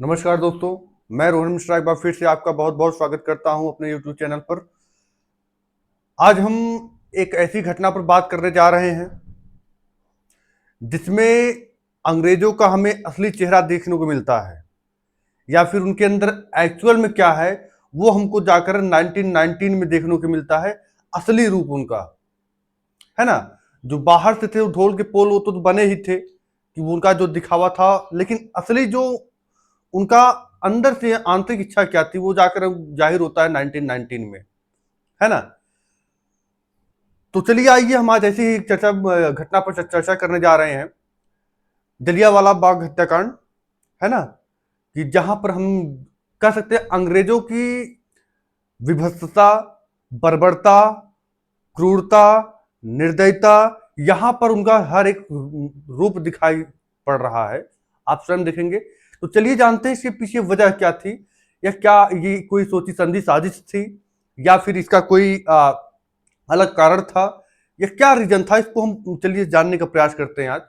नमस्कार दोस्तों, मैं रोहन मिश्रा एक बार फिर से आपका बहुत बहुत स्वागत करता हूं अपने YouTube चैनल पर। आज हम एक ऐसी घटना पर बात करने जा रहे हैं जिसमें अंग्रेजों का हमें असली चेहरा देखने को मिलता है, या फिर उनके अंदर एक्चुअल में क्या है वो हमको जाकर 1919 में देखने को मिलता है। असली रूप उनका, है ना। जो बाहर से थे वो ढोल के पोल वो तो बने ही थे कि वो उनका जो दिखावा था, लेकिन असली जो उनका अंदर से आंतरिक इच्छा क्या थी वो जाकर जाहिर होता है 1919 में, है ना। तो चलिए आइए हम आज ऐसी ही चर्चा घटना पर चर्चा करने जा रहे हैं, जलियांवाला बाग हत्याकांड, है ना। कि जहां पर हम कह सकते हैं अंग्रेजों की विभत्सता, बर्बरता, क्रूरता, निर्दयता, यहां पर उनका हर एक रूप दिखाई पड़ रहा है। आप स्वयं देखेंगे। तो चलिए जानते हैं इसके पीछे वजह क्या थी, या क्या ये कोई सोची समझी साजिश थी, या फिर इसका कोई अलग कारण था, या क्या रीजन था। इसको हम चलिए जानने का प्रयास करते हैं आज।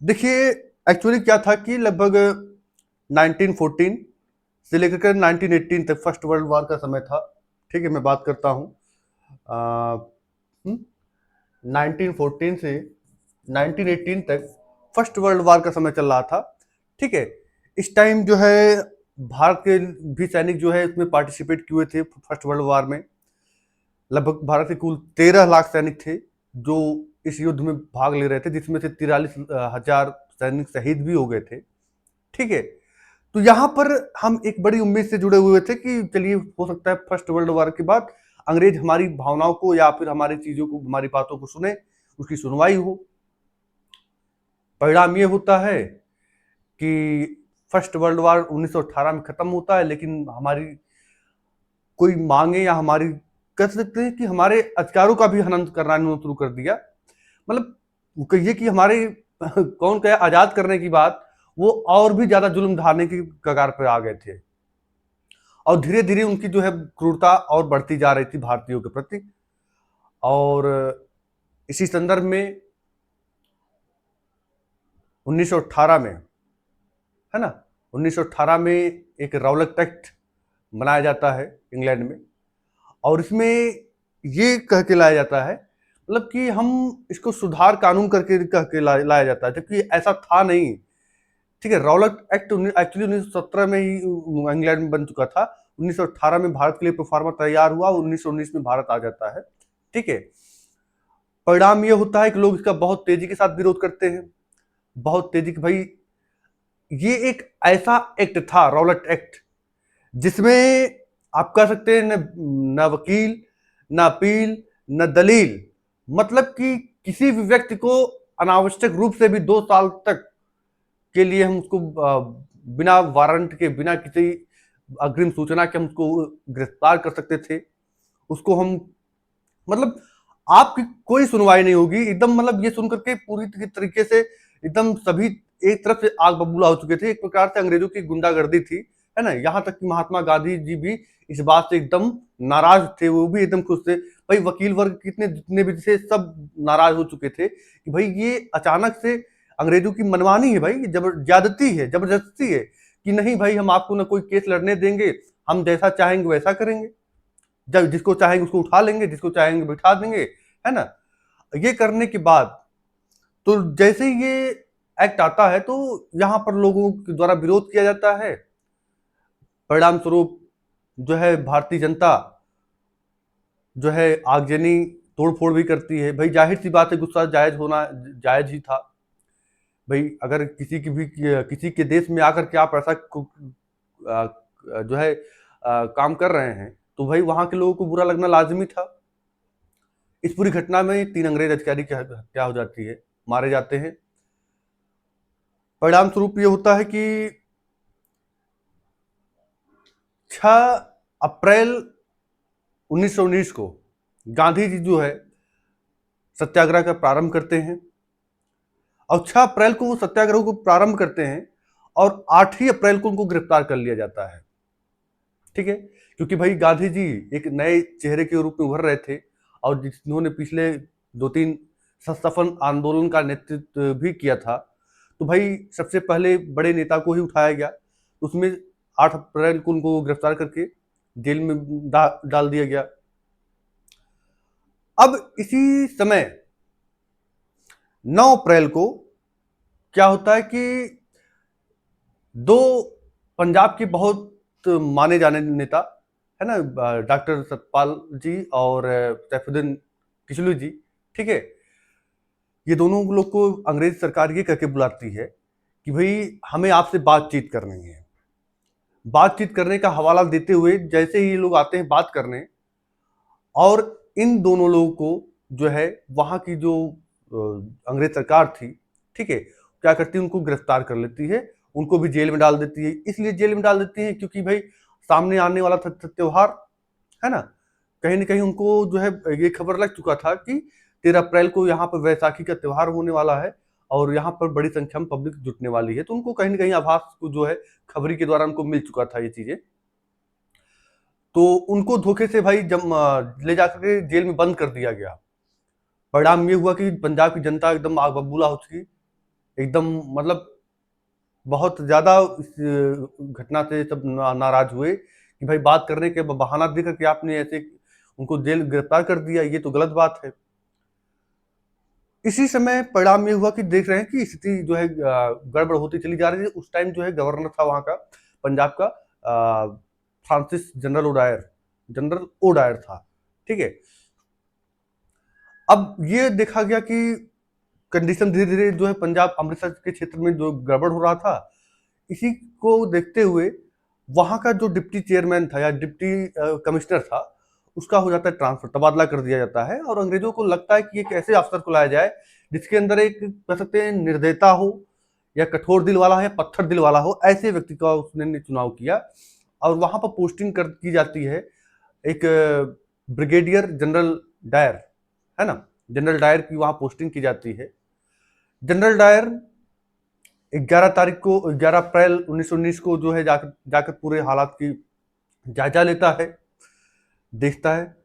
देखिए, एक्चुअली क्या था कि लगभग 1914 से लेकर के 1918 तक फर्स्ट वर्ल्ड वॉर का समय था। ठीक है, मैं बात करता हूँ 1914 से 1918 तक फर्स्ट वर्ल्ड वॉर का समय चल रहा था। ठीक है, इस टाइम जो है भारत के भी सैनिक जो है इसमें पार्टिसिपेट किए हुए थे फर्स्ट वर्ल्ड वॉर में। लगभग भारत के कुल 13 लाख सैनिक थे जो इस युद्ध में भाग ले रहे थे, जिसमें से 43,000 सैनिक शहीद भी हो गए थे। ठीक है, तो यहां पर हम एक बड़ी उम्मीद से जुड़े हुए थे कि चलिए हो सकता है फर्स्ट वर्ल्ड वॉर के बाद अंग्रेज हमारी भावनाओं को या फिर हमारी चीजों को, हमारी बातों को सुने, उसकी सुनवाई हो। परिणाम ये होता है कि फर्स्ट वर्ल्ड वॉर 1918 में खत्म होता है, लेकिन हमारी कोई मांगे या हमारी कह सकते हैं कि हमारे अधिकारों का भी हनन करना शुरू कर दिया। मतलब वो कहिए कि हमारे कौन कहे आजाद करने की बात, वो और भी ज्यादा जुल्म ढाने की कगार पर आ गए थे। और धीरे धीरे उनकी जो है क्रूरता और बढ़ती जा रही थी भारतीयों के प्रति। और इसी संदर्भ में 1918 में, है ना, 1918 में एक रौलक एक्ट बनाया जाता है इंग्लैंड में। और इसमें ये कह के लाया जाता है, मतलब कि हम इसको सुधार कानून करके कह के लाया जाता है, जबकि ऐसा था नहीं। ठीक है, रौलक एक्ट एक्चुअली 1917 में ही इंग्लैंड में बन चुका था। 1918 में भारत के लिए प्रोफार्मा तैयार हुआ, 1919 में भारत आ जाता है। ठीक है, परिणाम ये होता है कि लोग इसका बहुत तेजी के साथ विरोध करते हैं, बहुत तेजी के। भाई ये एक ऐसा एक्ट था रौलट एक्ट जिसमें आप कह सकते हैं न वकील, न अपील, न दलील, मतलब कि किसी भी व्यक्ति को अनावश्यक रूप से भी 2 साल तक के लिए हम उसको बिना वारंट के, बिना किसी अग्रिम सूचना के हम उसको गिरफ्तार कर सकते थे। उसको हम, मतलब आपकी कोई सुनवाई नहीं होगी एकदम। मतलब ये सुनकर के पूरी तरीके से एकदम सभी एक तरफ से आग बबूला हो चुके थे। एक प्रकार से अंग्रेजों की गुंडागर्दी थी, है ना। यहाँ तक कि महात्मा गांधी जी भी इस बात से एकदम नाराज थे, वो भी एकदम खुश थे। भाई वकील वर्ग कितने जितने भी थे सब नाराज हो चुके थे कि भाई ये अचानक से अंग्रेजों की मनमानी है, भाई ज्यादती है, जबरदस्ती है कि नहीं भाई हम आपको ना कोई केस लड़ने देंगे, हम जैसा चाहेंगे वैसा करेंगे, जब जिसको चाहेंगे उसको उठा लेंगे, जिसको चाहेंगे बिठा देंगे, है ना। ये करने के बाद तो जैसे ही ये एक्ट आता है तो यहां पर लोगों के द्वारा विरोध किया जाता है। परिणाम स्वरूप जो है भारतीय जनता जो है आगजनी तोड़फोड़ भी करती है। भाई जाहिर सी बात है, गुस्सा जायज होना जायज ही था। भाई अगर किसी के देश में आकर के आप ऐसा जो है काम कर रहे हैं तो भाई वहां के लोगों को बुरा लगना लाजमी था। इस पूरी घटना में 3 अंग्रेज अधिकारी की हत्या हो जाती है, मारे जाते हैं। परिणाम स्वरूप ये होता है कि 6 अप्रैल 1919 को गांधी जी जो है सत्याग्रह का प्रारंभ करते हैं। और 6 अप्रैल को वो सत्याग्रह को प्रारंभ करते हैं और 8 ही अप्रैल को उनको गिरफ्तार कर लिया जाता है। ठीक है, क्योंकि भाई गांधी जी एक नए चेहरे के रूप में उभर रहे थे और जिन्होंने पिछले 2-3 सफल आंदोलन का नेतृत्व भी किया था। तो भाई सबसे पहले बड़े नेता को ही उठाया गया। उसमें 8 अप्रैल को उनको गिरफ्तार करके जेल में डाल दिया गया। अब इसी समय 9 अप्रैल को क्या होता है कि दो पंजाब के बहुत माने जाने नेता है ना, डॉक्टर सतपाल जी और सैफुद्दीन किचलू जी, ठीक है, ये दोनों लोग को अंग्रेज सरकार ये करके बुलाती है कि भाई हमें आपसे बातचीत करनी है। बातचीत करने का हवाला देते हुए जैसे ही ये लोग आते हैं बात करने, और इन दोनों लोगों को जो है वहां की जो अंग्रेज सरकार थी, ठीक है, क्या करती है, उनको गिरफ्तार कर लेती है, उनको भी जेल में डाल देती है। इसलिए जेल में डाल देती है क्योंकि भाई सामने आने वाला था त्योहार, है ना, कहीं ना कहीं उनको जो है ये खबर लग चुका था कि 13 अप्रैल को यहाँ पर वैसाखी का त्योहार होने वाला है और यहाँ पर बड़ी संख्या में पब्लिक जुटने वाली है, तो उनको कहीं ना कहीं आभास को जो है खबरी के द्वारा उनको मिल चुका था ये चीजें। तो उनको धोखे से भाई जब ले जाकर के जेल में बंद कर दिया गया। परिणाम ये हुआ कि पंजाब की जनता एकदम आग बबूला हो चुकी, एकदम मतलब बहुत ज्यादा इस घटना से सब नाराज हुए कि भाई बात करने के बहाना देकर के आपने ऐसे उनको जेल गिरफ्तार कर दिया, ये तो गलत बात है। इसी समय परिणाम ये हुआ कि देख रहे हैं कि स्थिति जो है गड़बड़ होती चली जा रही है। उस टाइम जो है गवर्नर था वहां का पंजाब का फ्रांसिस जनरल ओडायर था, ठीक है। अब ये देखा गया कि कंडीशन धीरे धीरे जो है पंजाब अमृतसर के क्षेत्र में जो गड़बड़ हो रहा था, इसी को देखते हुए वहां का जो डिप्टी चेयरमैन था या डिप्टी कमिश्नर था, उसका हो जाता है ट्रांसफर, तबादला कर दिया जाता है। और अंग्रेजों को लगता है कि एक ऐसे अफसर को लाया जाए जिसके अंदर एक कह सकते हैं निर्दयता हो, या कठोर दिल वाला है, या पत्थर दिल वाला हो, ऐसे व्यक्ति का उसने चुनाव किया। और वहां पर पोस्टिंग की जाती है एक ब्रिगेडियर जनरल डायर, है ना, जनरल डायर की वहां पोस्टिंग की जाती है। जनरल डायर 11 अप्रैल 1919 को जो है जाकर जाकर पूरे हालात की जायजा लेता है, देखता है।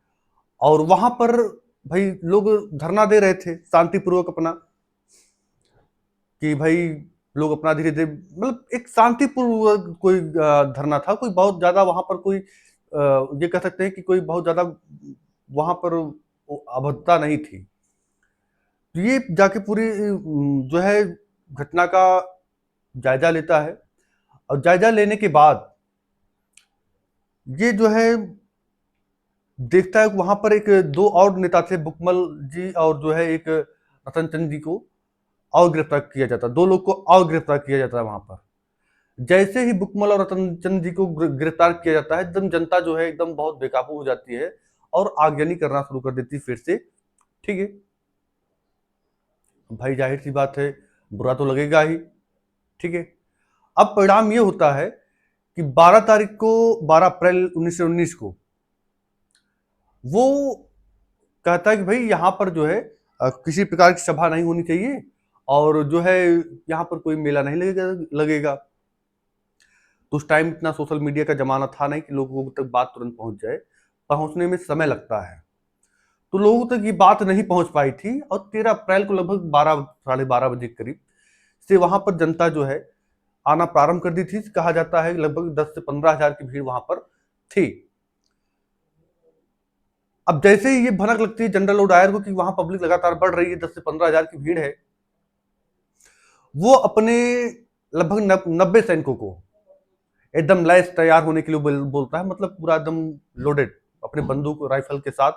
और वहां पर भाई लोग धरना दे रहे थे शांतिपूर्वक अपना, कि भाई लोग अपना धीरे धीरे मतलब एक शांतिपूर्वक कोई धरना था, कोई बहुत ज्यादा वहां पर कोई ये कह सकते हैं कि कोई बहुत ज्यादा वहां पर अभद्रता नहीं थी। तो ये जाके पूरी जो है घटना का जायजा लेता है। और जायजा लेने के बाद ये जो है देखता है वहां पर एक दो और नेता थे, बुकमल जी और जो है एक रतन चंद जी को और गिरफ्तार किया जाता, दो लोग को और गिरफ्तार किया जाता है वहां पर। जैसे ही बुकमल और रतन चंद जी को गिरफ्तार किया जाता है, एकदम जनता जो है एकदम बहुत बेकाबू हो जाती है और आगजनी करना शुरू कर देती है फिर से, ठीक है। भाई जाहिर सी बात है, बुरा तो लगेगा ही, ठीक है। अब परिणाम ये होता है कि 12 अप्रैल 1919 को वो कहता है कि भाई यहाँ पर जो है किसी प्रकार की सभा नहीं होनी चाहिए, और जो है यहाँ पर कोई मेला नहीं लगेगा। तो उस टाइम इतना सोशल मीडिया का जमाना था नहीं कि लोगों तक बात तुरंत पहुंच जाए, पहुंचने में समय लगता है। तो लोगों तक ये बात नहीं पहुंच पाई थी, और 13 अप्रैल को लगभग 12 साढ़े 12 बजे के करीब से वहां पर जनता जो है आना प्रारंभ कर दी थी। कहा जाता है लगभग 10 से 15 हजार की भीड़ वहां पर थी। अब जैसे ही ये भनक लगती है जनरल ओडायर को कि वहां पब्लिक लगातार बढ़ रही है, 10 से 15 हजार की भीड़ है, वो अपने लगभग 90 सैनिकों को एकदम लैस तैयार होने के लिए बोलता है, मतलब पूरा एकदम लोडेड, अपने बंदूक राइफल के साथ,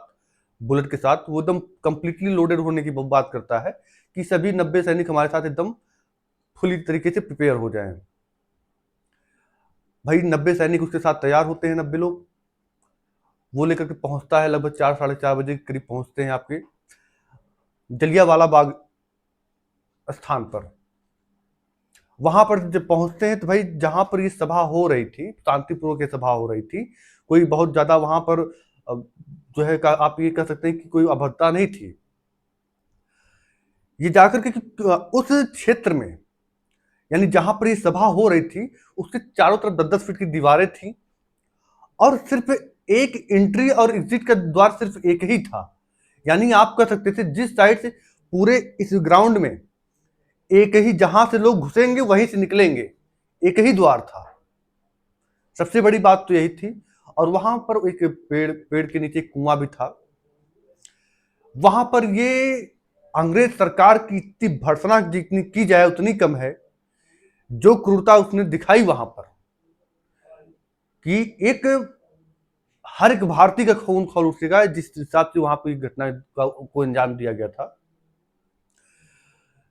बुलेट के साथ, वो एकदम कंप्लीटली लोडेड होने की बात करता है कि सभी 90 सैनिक हमारे साथ एकदम फुली तरीके से प्रिपेयर हो जाएं। भाई 90 सैनिक उसके साथ तैयार होते हैं, 90 लोग, वो लेकर के पहुंचता है लगभग 4 साढ़े 4 बजे के करीब पहुंचते हैं आपके जलियांवाला बाग स्थान पर। वहां पर जब पहुंचते हैं तो भाई जहां पर ये सभा हो रही थी, शांतिपूर्वक सभा हो रही थी, कोई बहुत ज्यादा वहां पर जो है आप ये कह सकते हैं कि कोई अभद्रता नहीं थी। ये जाकर के उस क्षेत्र में, यानी जहां पर ये सभा हो रही थी, उसके चारों तरफ 10-10 फीट की दीवारें थी, और सिर्फ एक एंट्री और एग्जिट का द्वार सिर्फ एक ही था। यानी आप कह सकते थे जिस साइड से पूरे इस ग्राउंड में एक ही, जहां से लोग घुसेंगे वहीं से निकलेंगे, एक ही द्वार था। सबसे बड़ी बात तो यही थी। और वहां पर एक पेड़ के नीचे कुआं भी था। वहां पर ये अंग्रेज सरकार की इतनी भर्त्सना जितनी की जाए उतनी कम है। जो क्रूरता उसने दिखाई वहां पर कि एक हर एक भारतीय का खून खौल उठेगा, जिस हिसाब से वहां पर घटना को अंजाम दिया गया था।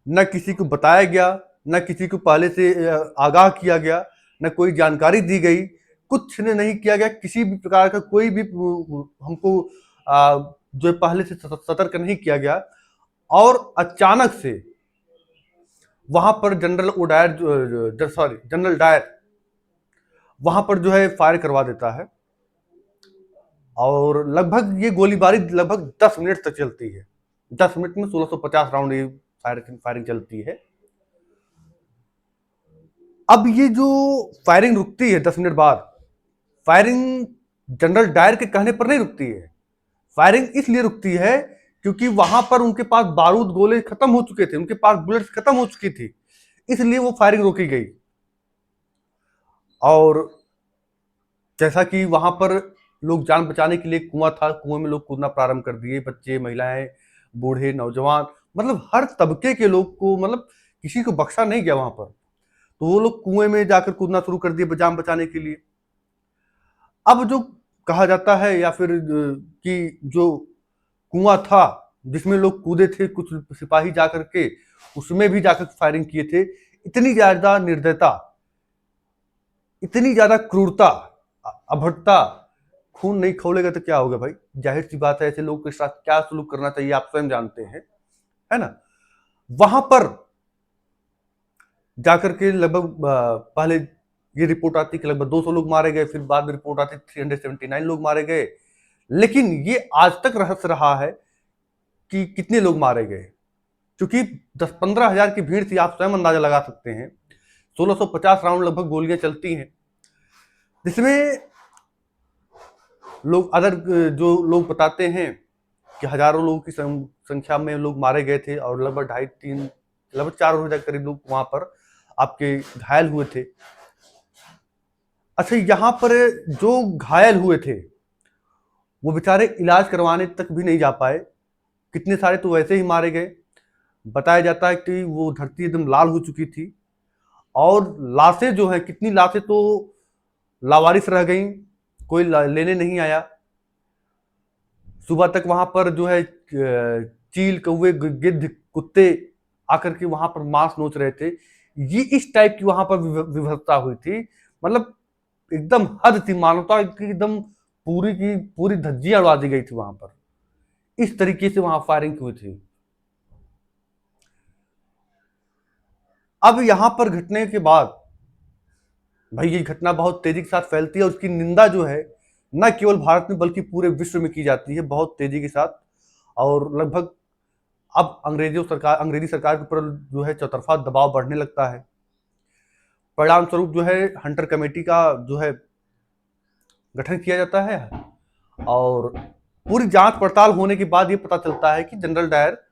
न किसी को बताया गया, न किसी को पहले से आगाह किया गया, न कोई जानकारी दी गई, कुछ ने नहीं किया गया। किसी भी प्रकार का कोई भी हमको जो पहले से सतर्क नहीं किया गया। और अचानक से वहां पर जनरल डायर वहां पर जो है फायर करवा देता है। और लगभग ये गोलीबारी लगभग 10 मिनट तक चलती है। 10 मिनट में 1650 राउंड ये फायरिंग चलती है। अब ये जो फायरिंग रुकती है 10 मिनट बाद, फायरिंग जनरल डायर के कहने पर नहीं रुकती है। फायरिंग इसलिए रुकती है क्योंकि वहां पर उनके पास बारूद गोले खत्म हो चुके थे, उनके पास बुलेट्स खत्म हो चुकी थी, इसलिए वो फायरिंग रोकी गई। और जैसा कि वहां पर लोग जान बचाने के लिए कुआं था, कुएं में लोग कूदना प्रारंभ कर दिए, बच्चे, महिलाएं, बूढ़े, नौजवान, मतलब हर तबके के लोग को, मतलब किसी को बख्शा नहीं गया वहां पर। तो वो लोग कुएं में जाकर कूदना शुरू कर दिए जान बचाने के लिए। अब जो कहा जाता है या फिर कि जो कुआं था जिसमें लोग कूदे थे, कुछ सिपाही जाकर के उसमें भी जाकर फायरिंग किए थे। इतनी ज्यादा निर्दयता, इतनी ज्यादा क्रूरता, अभद्रता, खून नहीं खौलेगा तो क्या होगा भाई? जाहिर सी बात है, ऐसे लोगों के साथ क्या सलूक करना चाहिए आप स्वयं जानते हैं, है ना। वहां पर जाकर के लगभग पहले ये रिपोर्ट आती कि लगभग 200 लोग मारे गए, फिर बाद में रिपोर्ट आती 379 लोग मारे गए। लेकिन ये आज तक रहस्य रहा है कि कितने लोग मारे गए, क्योंकि 10-15 हजार की भीड़ थी। आप स्वयं अंदाजा लगा सकते हैं। 1650 राउंड लगभग गोलियां चलती हैं, जिसमें लोग अदर जो लोग बताते हैं कि हजारों लोगों की संख्या में लोग मारे गए थे और लगभग 2.5-3 लगभग 4,000 करीब लोग वहां पर आपके घायल हुए थे। अच्छा, यहां पर जो घायल हुए थे वो बेचारे इलाज करवाने तक भी नहीं जा पाए। कितने सारे तो वैसे ही मारे गए। बताया जाता है कि वो धरती एकदम लाल हो चुकी थी और लाशें जो है, कितनी लाशें तो लावारिस रह गई, कोई लेने नहीं आया। सुबह तक वहां पर जो है चील, कौवे, गिद्ध, कुत्ते आकर के वहां पर मांस नोच रहे थे। ये इस टाइप की वहां पर विभत्सता हुई थी, मतलब एकदम हद थी, मानवता की एकदम पूरी की पूरी धज्जियां उड़ा दी गई थी वहां पर। इस तरीके से वहां फायरिंग हुई थी। अब यहां पर घटने के बाद भाई ये घटना बहुत तेजी के साथ फैलती है और उसकी निंदा जो है न केवल भारत में बल्कि पूरे विश्व में की जाती है बहुत तेजी के साथ। और लगभग अब अंग्रेजी सरकार के ऊपर जो है चौतरफा दबाव बढ़ने लगता है। परिणाम स्वरूप जो है हंटर कमेटी का जो है गठन किया जाता है और पूरी जांच पड़ताल होने के बाद ये पता चलता है कि जनरल डायर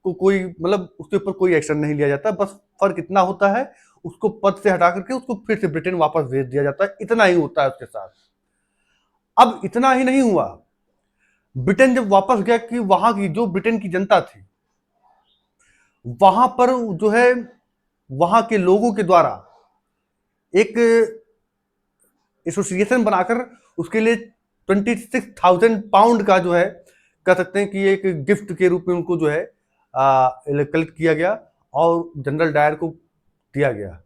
को कोई, मतलब उसके ऊपर कोई एक्शन नहीं लिया जाता। बस फर्क इतना होता है, उसको पद से हटा करके उसको फिर से ब्रिटेन वापस भेज दिया जाता है। इतना ही होता है उसके साथ। अब इतना ही नहीं हुआ, ब्रिटेन जब वापस गया कि वहां की जो ब्रिटेन की जनता थी, वहां पर जो है वहां के लोगों के द्वारा एक एसोसिएशन बनाकर उसके लिए 26,000 पाउंड का जो है कह सकते हैं कि एक गिफ्ट के रूप में उनको जो है कलेक्ट किया गया और जनरल डायर को दिया गया।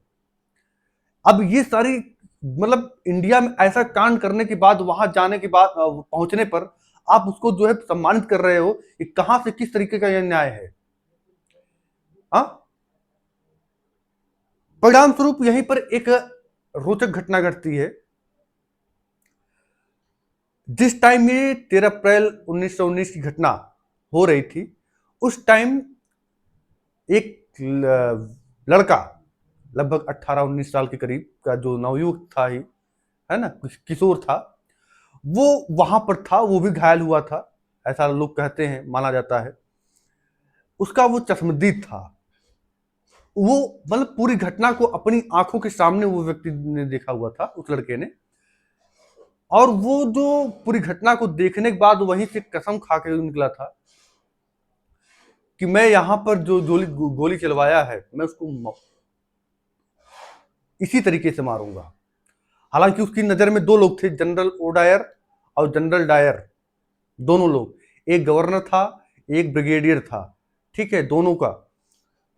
अब ये सारी, मतलब इंडिया में ऐसा कांड करने के बाद, वहां जाने के बाद, पहुंचने पर आप उसको जो है सम्मानित कर रहे हो, कि कहां से किस तरीके का यह न्याय है। हाँ, परिणाम स्वरूप यहीं पर एक रोचक घटना घटती है। जिस टाइम ये 13 अप्रैल 1919 की घटना हो रही थी, उस टाइम एक लड़का लगभग 18-19 साल के करीब का जो नवयुवक था ही, है ना, किशोर था, वो वहां पर था। वो भी घायल हुआ था, ऐसा लोग कहते हैं, माना जाता है। उसका वो चश्मदीद था। वो मतलब पूरी घटना को अपनी आंखों के सामने वो व्यक्ति ने देखा हुआ था, उस लड़के ने। और वो जो पूरी घटना को देखने के बाद वहीं से कसम खा के निकला था कि मैं यहां पर जो गोली चलवाया है मैं उसको इसी तरीके से मारूंगा। हालांकि उसकी नजर में दो लोग थे, जनरल ओडायर और जनरल डायर, दोनों लोग, एक गवर्नर था एक ब्रिगेडियर था, ठीक है, दोनों का।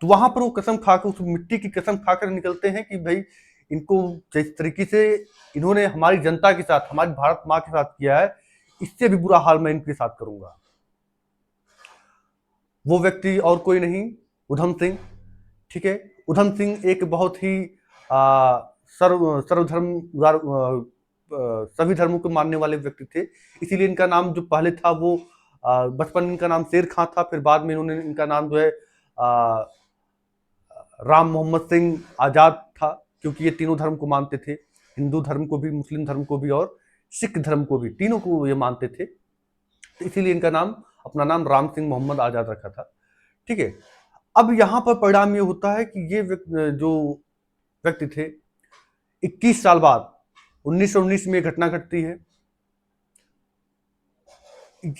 तो वहां पर वो कसम खाकर, उस मिट्टी की कसम खाकर निकलते हैं कि भाई इनको जिस तरीके से इन्होंने हमारी जनता के साथ, हमारी भारत माँ के साथ किया है, इससे भी बुरा हाल मैं इनके साथ करूंगा। वो व्यक्ति और कोई नहीं, उधम सिंह, ठीक है। उधम सिंह एक बहुत ही सर्वधर्म सभी धर्मों को मानने वाले व्यक्ति थे, इसीलिए इनका नाम जो पहले था वो बचपन इनका नाम शेर खां था, फिर बाद में इन्होंने इनका नाम जो है राम मोहम्मद सिंह आजाद था, क्योंकि ये तीनों धर्म को मानते थे, हिंदू धर्म को भी, मुस्लिम धर्म को भी और सिख धर्म को भी, तीनों को ये मानते थे, तो इसीलिए इनका नाम, अपना नाम राम सिंह मोहम्मद आजाद रखा था, ठीक है। अब यहां पर परिणाम ये होता है कि ये जो व्यक्ति थे, 21 साल बाद 1919 में घटना घटती है।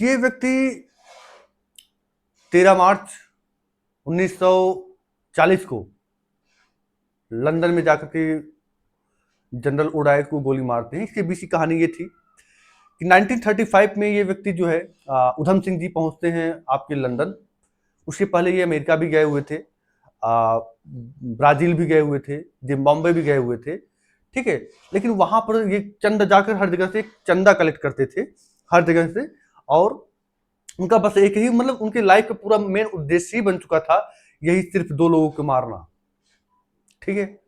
ये व्यक्ति 13 मार्च 1940 को लंदन में जाकर के जनरल ओडायर को गोली मारते हैं। इसके पीछे कहानी ये थी कि 1935 में ये व्यक्ति जो है, उधम सिंह जी पहुंचते हैं आपके लंदन। उसके पहले ये अमेरिका भी गए हुए थे, ब्राजील भी गए हुए थे, जिम्बाब्वे भी गए हुए थे, ठीक है। लेकिन वहां पर ये चंदा जाकर हर जगह से चंदा कलेक्ट करते थे, हर जगह से, और उनका बस एक ही, मतलब उनके लाइफ का पूरा मेन उद्देश्य ही बन चुका था, यही सिर्फ दो लोगों को मारना, ठीक है।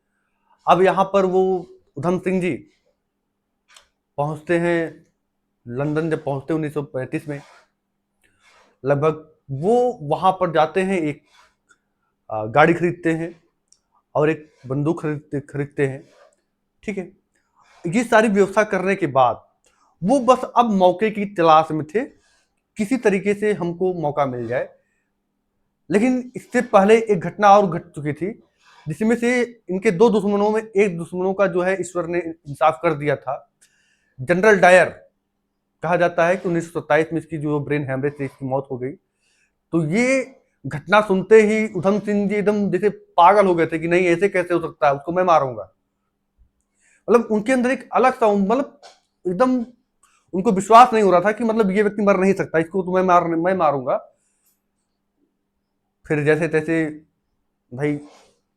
अब यहां पर वो उधम सिंह जी पहुंचते हैं लंदन। जब पहुंचते 1935 में लगभग, वो वहां पर जाते हैं, एक गाड़ी खरीदते हैं और एक बंदूक खरीदते हैं, ठीक है। ये सारी व्यवस्था करने के बाद वो बस अब मौके की तलाश में थे, किसी तरीके से हमको मौका मिल जाए। लेकिन इससे पहले एक घटना और घट चुकी थी, जिसमें से इनके दो दुश्मनों में एक दुश्मनों का जो है ईश्वर ने इंसाफ कर दिया था। जनरल डायर, कहा जाता है कि 1927 में इसकी जो ब्रेन हैमरेज से इसकी मौत हो गई। तो ये घटना सुनते ही उधम सिंह जी एकदम जैसे पागल हो गए थे कि नहीं, ऐसे कैसे हो सकता है, उसको मैं मारूंगा। मतलब उनके अंदर एक अलग सा, मतलब एकदम उनको विश्वास नहीं हो रहा था कि मतलब ये व्यक्ति मर नहीं सकता, इसको तो मैं मारूंगा। फिर जैसे तैसे भाई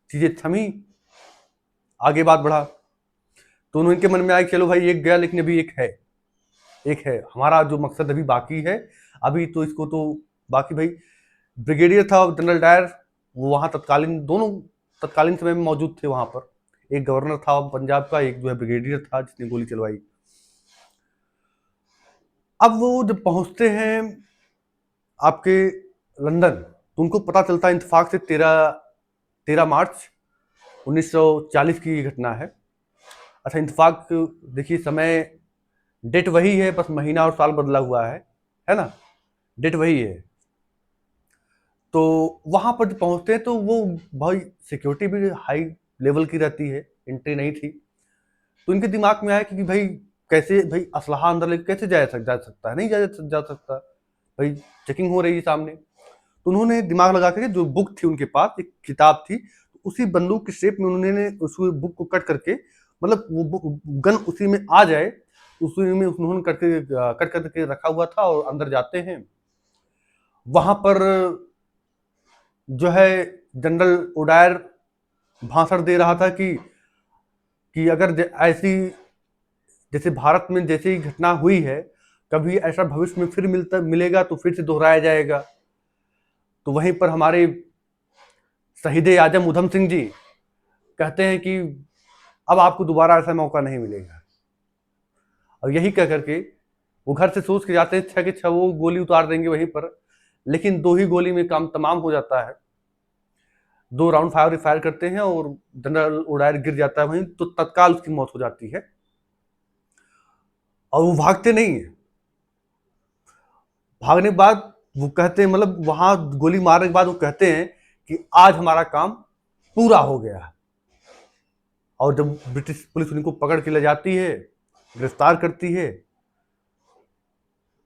चीजें थमी, आगे बात बढ़ा, तो उनके मन में आया चलो भाई एक गया, लेकिन अभी एक है हमारा जो मकसद अभी बाकी है, अभी तो इसको तो बाकी। भाई ब्रिगेडियर था जनरल डायर, वो वहां तत्कालीन, दोनों तत्कालीन समय में मौजूद थे वहां पर। एक गवर्नर था पंजाब का, एक जो है ब्रिगेडियर था जिसने गोली चलवाई। अब वो जब पहुंचते हैं आपके लंदन, तो उनको पता चलता है इत्तेफाक से 13 मार्च 1940 की घटना है। अच्छा, इत्तेफाक देखिए, समय डेट वही है, बस महीना और साल बदला हुआ है ना, डेट वही है। तो वहां पर जब पहुंचते हैं तो वो भाई सिक्योरिटी भी हाई लेवल की रहती है, एंट्री नहीं थी। तो इनके दिमाग में आया कि भाई कैसे, भाई असलहा अंदर लेके कैसे जा सकता है, नहीं जा सकता भाई, चेकिंग हो रही है सामने। तो उन्होंने दिमाग लगा करके, जो बुक थी उनके पास, एक किताब थी, तो उसी बंदूक की शेप में उन्होंने उस बुक को कट करके, मतलब वो गन उसी में आ जाए, उसी में उन्होंने कट करके रखा हुआ था। और अंदर जाते हैं, वहां पर जो है जनरल ओडायर भाषण दे रहा था कि अगर ऐसी, जैसे भारत में जैसी घटना हुई है, कभी ऐसा भविष्य में फिर मिलेगा तो फिर से दोहराया जाएगा। तो वहीं पर हमारे शहीद आजम उधम सिंह जी कहते हैं कि अब आपको दोबारा ऐसा मौका नहीं मिलेगा। और यही कह करके वो घर से सोच के जाते हैं 6 के 6 वो गोली उतार देंगे वहीं पर, लेकिन 2 ही गोली में काम तमाम हो जाता है। 2 राउंड फायर करते हैं और जनरल ओडायर गिर जाता है वहीं, तो तत्काल उसकी मौत हो जाती है। और वो भागते नहीं है, भागने के बाद वो कहते हैं, मतलब वहां गोली मारने के बाद वो कहते हैं कि आज हमारा काम पूरा हो गया। और जब ब्रिटिश पुलिस उनको पकड़ के ले जाती है, गिरफ्तार करती है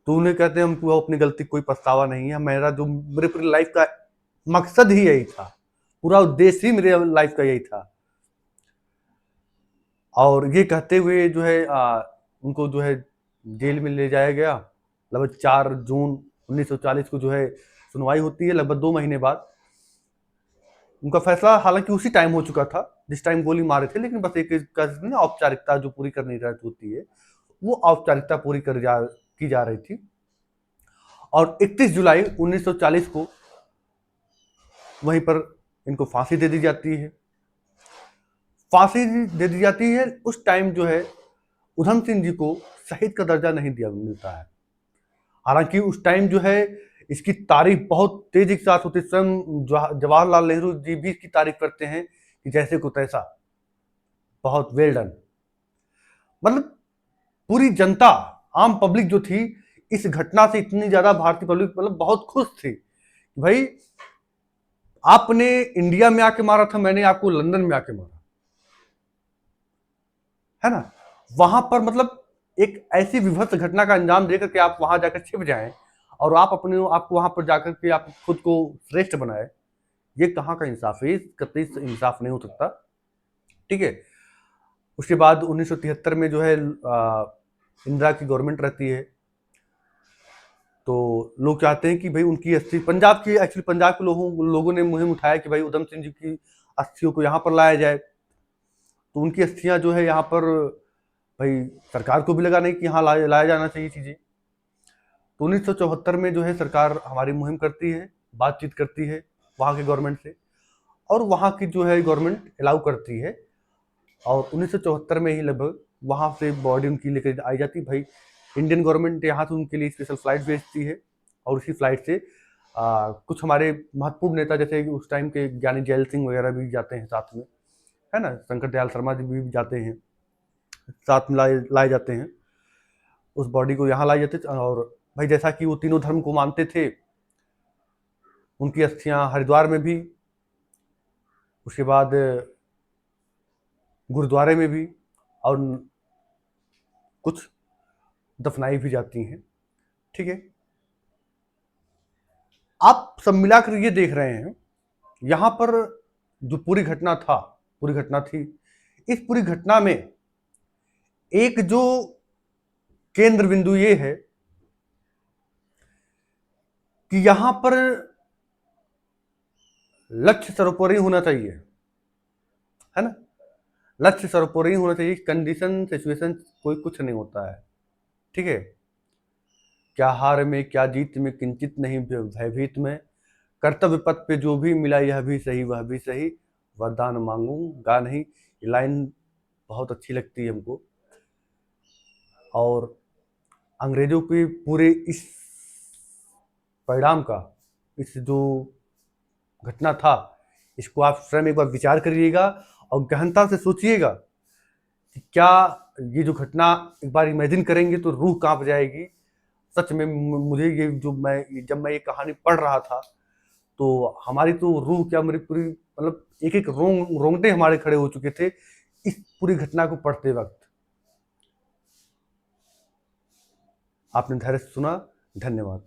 तो उन्हें कहते हैं हमको अपनी गलती कोई पछतावा नहीं है, मेरा जो मेरे पूरी लाइफ का मकसद ही यही था, पूरा उद्देश्य ही मेरे लाइफ का यही था। और ये कहते हुए जो है उनको जो है जेल में ले जाया गया। लगभग 4 जून 1940 को जो है सुनवाई होती है। लगभग 2 महीने बाद उनका फैसला हालांकि उसी टाइम हो चुका था जिस टाइम गोली मारे थे, लेकिन बस एक औपचारिकता जो पूरी करनी होती है वो औपचारिकता पूरी की जा रही थी। और 31 जुलाई 1940 को वहीं पर इनको फांसी दे दी जाती है। फांसी दे दी जाती है उस टाइम जो है उधम सिंह जी को शहीद का दर्जा नहीं दिया मिलता है। हालांकि उस टाइम जो है इसकी तारीफ बहुत तेजी के साथ होती है। स्वयं जवाहरलाल नेहरू जी भी इसकी तारीफ करते हैं कि जैसे को तैसा, बहुत वेल डन। मतलब पूरी जनता, आम पब्लिक जो थी इस घटना से इतनी ज्यादा भारतीय पब्लिक मतलब बहुत खुश थी। भाई आपने इंडिया में आके मारा था, मैंने आपको लंदन में आके मारा, है ना। वहां पर मतलब एक ऐसी विभत्स घटना का अंजाम देकर के आप वहां जाकर छिप जाएं और आप अपने आपको वहां पर जाकर के आप खुद को श्रेष्ठ बनाए, ये कहाँ का इंसाफ है? कतई इंसाफ नहीं हो सकता। ठीक है। उसके बाद 1973 में जो है इंदिरा की गवर्नमेंट रहती है, तो लोग चाहते हैं कि भाई उनकी अस्थि पंजाब की, एक्चुअली पंजाब के लोगों ने मुहिम उठाया कि भाई उधम सिंह जी की अस्थियों को यहाँ पर लाया जाए। तो उनकी अस्थियां जो है यहाँ पर भाई सरकार को भी लगा नहीं कि यहाँ लाया जाना चाहिए चीजें। तो 1974 में जो है सरकार हमारी मुहिम करती है, बातचीत करती है वहाँ के गवर्नमेंट से, और वहाँ की जो है गवर्नमेंट अलाउ करती है। और 1974 में ही लगभग वहाँ से बॉडी उनकी लेकर आई जाती। भाई इंडियन गवर्नमेंट यहाँ से उनके लिए स्पेशल फ्लाइट भेजती है और उसी फ्लाइट से कुछ हमारे महत्वपूर्ण नेता जैसे उस टाइम के ज्ञानी जैल सिंह वगैरह भी जाते हैं साथ में, है ना। शंकर दयाल शर्मा जी भी जाते हैं, साथ में लाए जाते हैं। उस बॉडी को यहाँ लाए जाते थे। और भाई जैसा कि वो तीनों धर्म को मानते थे, उनकी अस्थियां हरिद्वार में भी, उसके बाद गुरुद्वारे में भी, और कुछ दफनाई भी जाती हैं। ठीक है। आप सब मिलाकर ये देख रहे हैं यहां पर जो पूरी घटना थी, इस पूरी घटना में एक जो केंद्र बिंदु ये है कि यहां पर लक्ष्य सर्वोपरि होना चाहिए, है ना। लक्ष्य सर्वोपरि होना चाहिए। कंडीशन सिचुएशन कोई कुछ नहीं होता है। ठीक है। क्या हार में क्या जीत में किंचित नहीं भयभीत में, कर्तव्य पथ पे जो भी मिला यह भी सही वह भी सही, वरदान मांगूंगा नहीं। ये लाइन बहुत अच्छी लगती है हमको। और अंग्रेजों के पूरे इस परिणाम का, इस जो घटना था, इसको आप स्वयं एक बार विचार करिएगा और गहनता से सोचिएगा कि क्या ये जो घटना एक बार इमेजिन करेंगे तो रूह कांप जाएगी। सच में मुझे ये जो जब मैं ये कहानी पढ़ रहा था तो हमारी तो रूह क्या, मेरी पूरी मतलब एक एक रोंगटे हमारे खड़े हो चुके थे इस पूरी घटना को पढ़ते वक्त। आपने धैर्य से सुना, धन्यवाद।